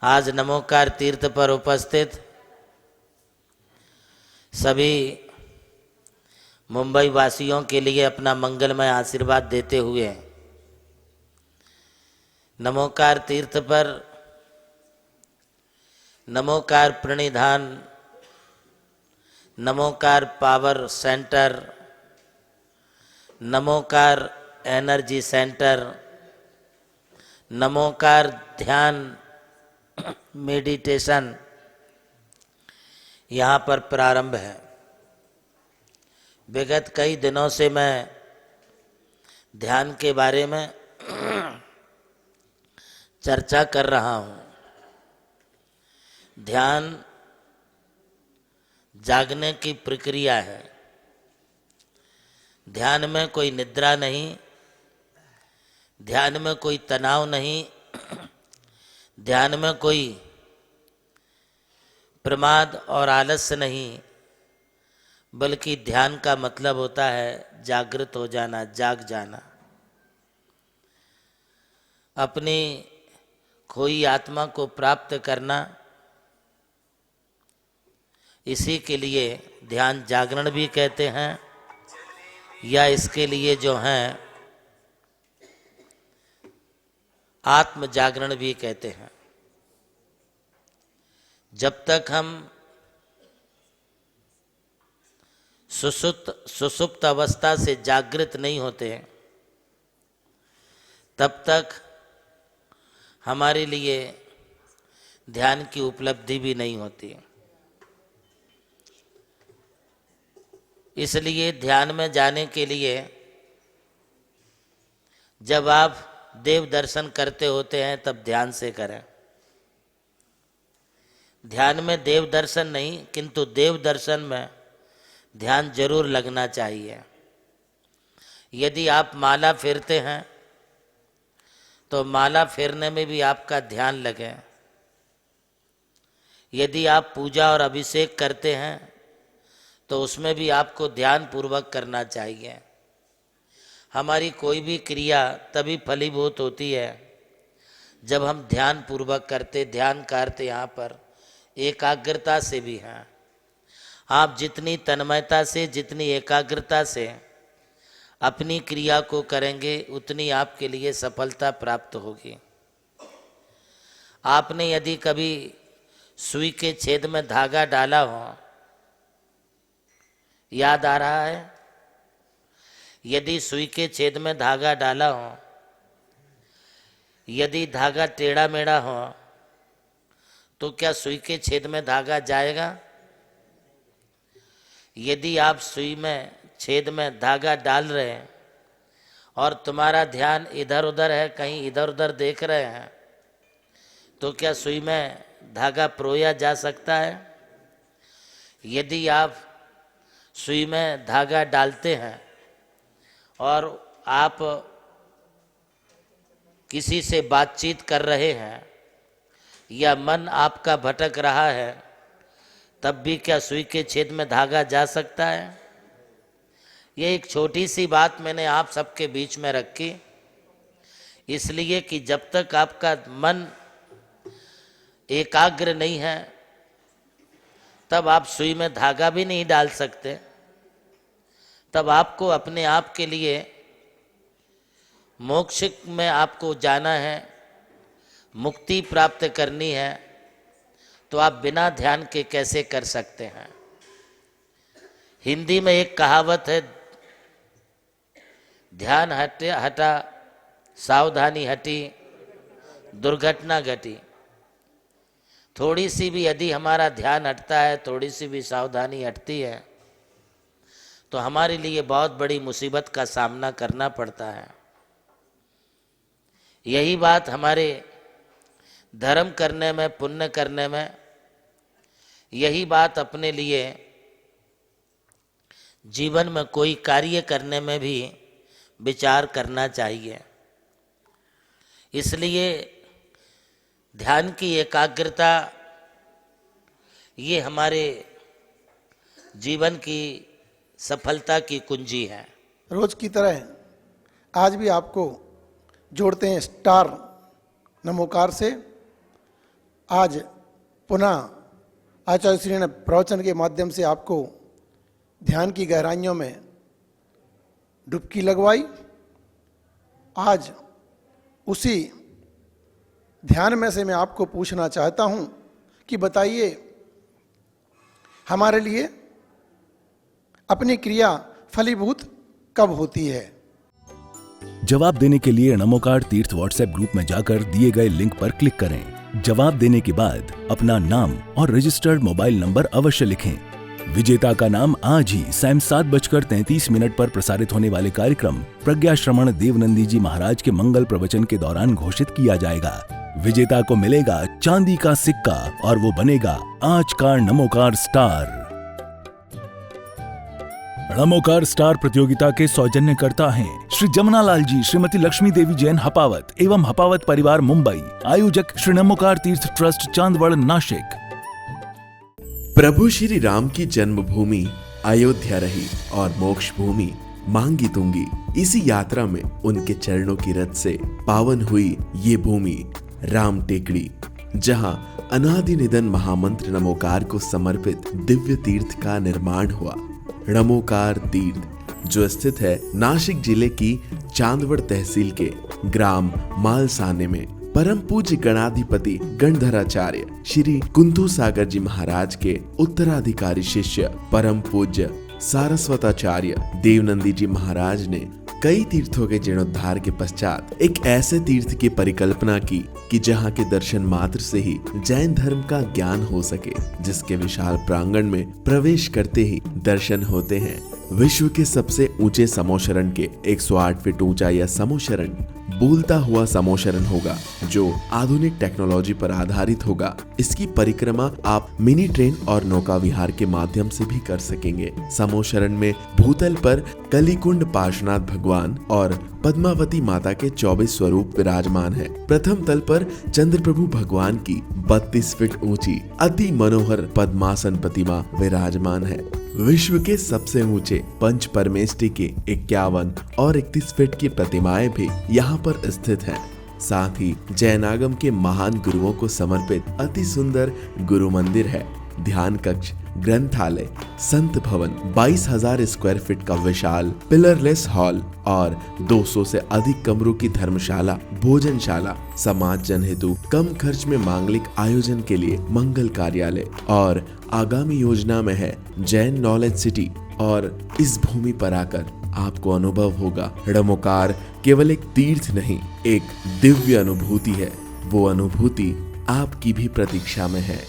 आज नमोकार तीर्थ पर उपस्थित सभी मुंबई वासियों के लिए अपना मंगलमय आशीर्वाद देते हुए नमोकार तीर्थ पर नमोकार प्रणिधान, Namokar power centre, Namokar energy centre, Namokar ध्यान मेडिटेशन यहाँ पर प्रारंभ है। विगत कई दिनों से मैं ध्यान के बारे में चर्चा कर रहा हूँ। ध्यान जागने की प्रक्रिया है। ध्यान में कोई निद्रा नहीं, ध्यान में कोई तनाव नहीं, ध्यान में कोई प्रमाद और आलस्य नहीं, बल्कि ध्यान का मतलब होता है जागृत हो जाना, जाग जाना, अपनी खोई आत्मा को प्राप्त करना। इसी के लिए ध्यान जागरण भी कहते हैं, या इसके लिए जो हैं आत्म जागरण भी कहते हैं। जब तक हम सुसुप्त अवस्था से जागृत नहीं होते तब तक हमारे लिए ध्यान की उपलब्धि भी नहीं होती। इसलिए ध्यान में जाने के लिए जब आप देव दर्शन करते होते हैं तब ध्यान से करें। ध्यान में देव दर्शन नहीं, किंतु देव दर्शन में ध्यान जरूर लगना चाहिए। यदि आप माला फेरते हैं तो माला फेरने में भी आपका ध्यान लगे। यदि आप पूजा और अभिषेक करते हैं तो उसमें भी आपको ध्यान पूर्वक करना चाहिए। हमारी कोई भी क्रिया तभी फलीभूत होती है जब हम ध्यान पूर्वक करते। ध्यान का अर्थ यहाँ पर एकाग्रता से भी है। आप जितनी तन्मयता से, जितनी एकाग्रता से अपनी क्रिया को करेंगे उतनी आपके लिए सफलता प्राप्त होगी। आपने यदि कभी सुई के छेद में धागा डाला हो, याद आ रहा है? यदि सुई के छेद में धागा डाला हो, यदि धागा टेढ़ा मेढ़ा हो तो क्या सुई के छेद में धागा जाएगा? यदि आप सुई में छेद में धागा डाल रहे हैं और तुम्हारा ध्यान इधर उधर है, कहीं इधर उधर देख रहे हैं, तो क्या सुई में धागा परोया जा सकता है? यदि आप सुई में धागा डालते हैं और आप किसी से बातचीत कर रहे हैं या मन आपका भटक रहा है, तब भी क्या सुई के छेद में धागा जा सकता है? ये एक छोटी सी बात मैंने आप सबके बीच में रखी, इसलिए कि जब तक आपका मन एकाग्र नहीं है तब आप सुई में धागा भी नहीं डाल सकते। तब आपको अपने आप के लिए मोक्ष में आपको जाना है, मुक्ति प्राप्त करनी है, तो आप बिना ध्यान के कैसे कर सकते हैं? हिंदी में एक कहावत है, ध्यान हटा सावधानी हटी दुर्घटना घटी। थोड़ी सी भी यदि हमारा ध्यान हटता है, थोड़ी सी भी सावधानी हटती है, तो हमारे लिए बहुत बड़ी मुसीबत का सामना करना पड़ता है। यही बात हमारे धर्म करने में, पुण्य करने में, यही बात अपने लिए जीवन में कोई कार्य करने में भी विचार करना चाहिए। इसलिए ध्यान की एकाग्रता ये हमारे जीवन की सफलता की कुंजी है। रोज की तरह आज भी आपको जोड़ते हैं स्टार नमोकार से। आज पुनः आचार्य श्री ने प्रवचन के माध्यम से आपको ध्यान की गहराइयों में डुबकी लगवाई। आज उसी ध्यान में से मैं आपको पूछना चाहता हूं कि बताइए, हमारे लिए अपनी क्रिया फलीभूत कब होती है? जवाब देने के लिए नमोकार तीर्थ व्हाट्सएप ग्रुप में जाकर दिए गए लिंक पर क्लिक करें। जवाब देने के बाद अपना नाम और रजिस्टर्ड मोबाइल नंबर अवश्य लिखें। विजेता का नाम आज ही शाम 7:33 पर प्रसारित होने वाले कार्यक्रम प्रज्ञा श्रवण देवनंदी जी महाराज के मंगल प्रवचन के दौरान घोषित किया जाएगा। विजेता को मिलेगा चांदी का सिक्का और वो बनेगा आज का नमोकार स्टार। नमोकार स्टार प्रतियोगिता के सौजन्यकर्ता हैं श्री जमुनालाल जी, श्रीमती लक्ष्मी देवी जैन हपावत एवं हपावत परिवार मुंबई। आयोजक श्री नमोकार तीर्थ ट्रस्ट चांदवड़ नासिक। प्रभु श्री राम की जन्मभूमि अयोध्या रही और मोक्ष भूमि मांगी तुंगी। इसी यात्रा में उनके चरणों की रथ से पावन हुई ये भूमि राम टेकड़ी, जहां अनादि निधन महामंत्र नमोकार को समर्पित दिव्य तीर्थ का निर्माण हुआ। नमोकार तीर्थ जो स्थित है नासिक जिले की चांदवड़ तहसील के ग्राम मालसाने में, परम पूज्य गणाधिपति गणधराचार्य श्री कुंतु सागर जी महाराज के उत्तराधिकारी शिष्य परम पूज्य सारस्वताचार्य देवनंदी जी महाराज ने कई तीर्थों के जीर्णोद्धार के पश्चात एक ऐसे तीर्थ की परिकल्पना की कि जहाँ के दर्शन मात्र से ही जैन धर्म का ज्ञान हो सके, जिसके विशाल प्रांगण में प्रवेश करते ही दर्शन होते हैं विश्व के सबसे ऊंचे समोशरण के 108 फीट ऊंचा यह समोशरण बोलता हुआ समोशरण होगा, जो आधुनिक टेक्नोलॉजी पर आधारित होगा। इसकी परिक्रमा आप मिनी ट्रेन और नौका विहार के माध्यम से भी कर सकेंगे। समोशरण में भूतल पर कलिकुंड पार्श्वनाथ भगवान और पद्मावती माता के 24 स्वरूप विराजमान है। प्रथम तल पर चंद्रप्रभु भगवान की 32 फीट ऊंची अति मनोहर पद्मासन प्रतिमा विराजमान है। विश्व के सबसे ऊंचे पंच परमेष्टि के 51 और 31 फीट की प्रतिमाएं भी यहाँ पर स्थित हैं। साथ ही जैनागम के महान गुरुओं को समर्पित अति सुंदर गुरु मंदिर है। ध्यान कक्ष, ग्रंथालय, संत भवन, 22,000 स्क्वायर फीट का विशाल पिलरलेस हॉल और 200 से अधिक कमरों की धर्मशाला, भोजनशाला, समाज जन हेतु कम खर्च में मांगलिक आयोजन के लिए मंगल कार्यालय और आगामी योजना में है जैन नॉलेज सिटी। और इस भूमि पर आकर आपको अनुभव होगा नमोकार केवल एक तीर्थ नहीं, एक दिव्य अनुभूति है। वो अनुभूति आपकी भी प्रतीक्षा में है।